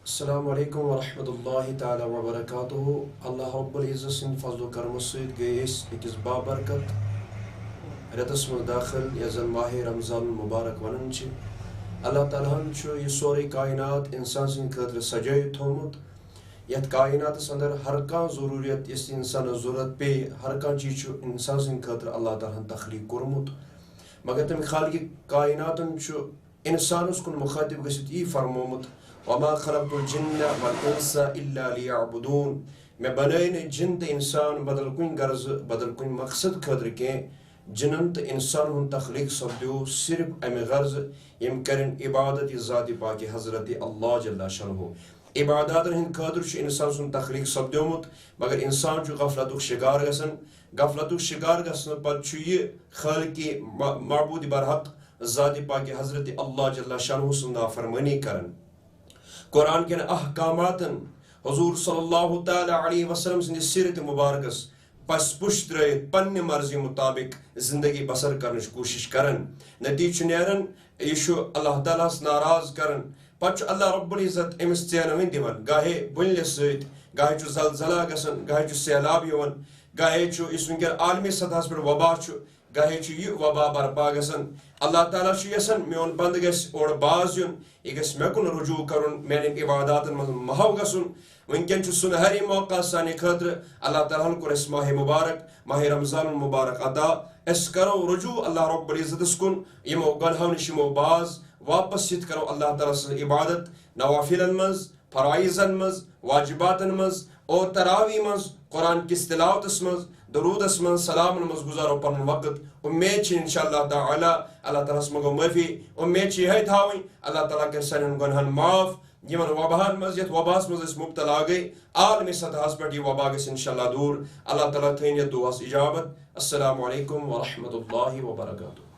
السلام علیکم ورحمۃ اللہ تعالیٰ وبرکاتہ. اللہ رب العزت سٕنٛدِ فضل و کرمہٕ سۭتۍ گٔے أسۍ أکِس بابرکت رٮ۪تس منٛز داخل یَتھ زن ماہِ رمضان المبارک ونان چھِ. اللہ تعالیٰ ہن چھُ یہِ سورُے کاینات انسان سٕنٛدِ خٲطرٕ سجٲیِتھ تھوٚومُت. یتھ کایناتس انٛدر ہر کانٛہہ ضروٗریت یۄس انسانس ضروٗرت پیٚیہِ ہر کانٛہہ چیٖز چھُ انسان سٕنٛدِ خٲطرٕ اللہ تعالیٰ ہن تخلیٖق کوٚرمُت. مگر تمہِ خالقہِ کایناتن چھُ انسانس کُن مُخاطب گٔژھِتھ یی فرمومُت وما خلقت الجن والانس الا ليعبدون. مےٚ بنٲے نہٕ جن تہٕ انسان بدل کُنہِ غرضہٕ بدل کُنہِ مقصد خٲطرٕ کینٛہہ. جنن تہٕ انسان ہُنٛد تخلیٖق سپدیو صرف امہِ غرضہٕ یِم کرن عبادت یہِ ذاتِ پاکہِ حضرت اللہ جل شانہ. عباداتن ہٕنٛدِ خٲطرٕ چھُ انسان سُنٛد تخلیٖق سپدیومُت مگر انسان چھُ غفلتُک شِکار گژھان. غفلتُک شِکار گژھنہٕ پتہٕ چھُ یہِ خالقِ معبوٗدِ برحق ذاتِ پاکہِ حضرت اللہ جل شانہ سٕنٛز نافرمٲنی کران. قرآن کٮ۪ن احکاماتن حضوٗر صلی اللہ تعالیٰ علیہ وسلم سٕنٛدِس سیٖرتِ مُبارکس پس پُش ترٲیِتھ پننہِ مرضی مُطابق زندگی بسر کرنٕچ کوٗشش کران. نتیٖجہٕ چھُ نیران یہِ چھُ اللہ تعالیٰ ہس ناراض کران. پتہٕ چھُ اللہ رب العزت أمِس ژینہٕ وۄنۍ دِوان گاہے بُنلہِ سۭتۍ گاہے چھُ زلزلہ گژھان گاہے چھُ سہلاب یِوان گاہے چھُ یُس وٕنکٮ۪ن عالمی سطحس پٮ۪ٹھ وبا چھُ گاہے چھُ یہِ وبا برپا گژھان. اللہ تعالیٰ چھُ یژھان میون بنٛدٕ گژھِ اورٕ باز یُن یہِ گژھِ مےٚ کُن رجوٗع کرُن میانٮ۪ن عباداتن منٛز محو گژھُن. وٕنکٮ۪ن چھُ سُنہری موقع سانہِ خٲطرٕ. اللہ تعالیٰ ہن کوٚر اَسہِ ماہِ مُبارک ماہِ رمضان المبارک عطا. أسۍ کرو رجوٗع اللہ رب العزتس کُن یِمو گۄنہو نِش یِمو باز واپس یِتھ کرو اللہ تعالیٰ سٕنٛز عبادت نوافلن منٛز فرایضن منٛز واجباتن منٛز اور تراوی منٛز قرآن کِس تلاوتس منٛز درودس منٛز سلامن منٛز گُزارو پنُن وقت. اُمید چھِ انشاء اللہ تعالیٰ اللہ تعالیٰ ہس منٛگو معٲفی. اُمید چھِ یِہے تھاوٕنۍ اللہ تعالیٰ کرِ سانٮ۪ن گۄنہن معاف. یِمن وباہن منٛز یتھ وباہس منٛز أسۍ مُبتلا گٔے عالمی سطحس پٮ۪ٹھ یہِ وبا گژھِ انشاء اللہ دوٗر. اللہ تعالیٰ تھٲیِن یتھ دُعاہس اجابت. السلام علیکم ورحمۃ اللہ وبرکاتہ.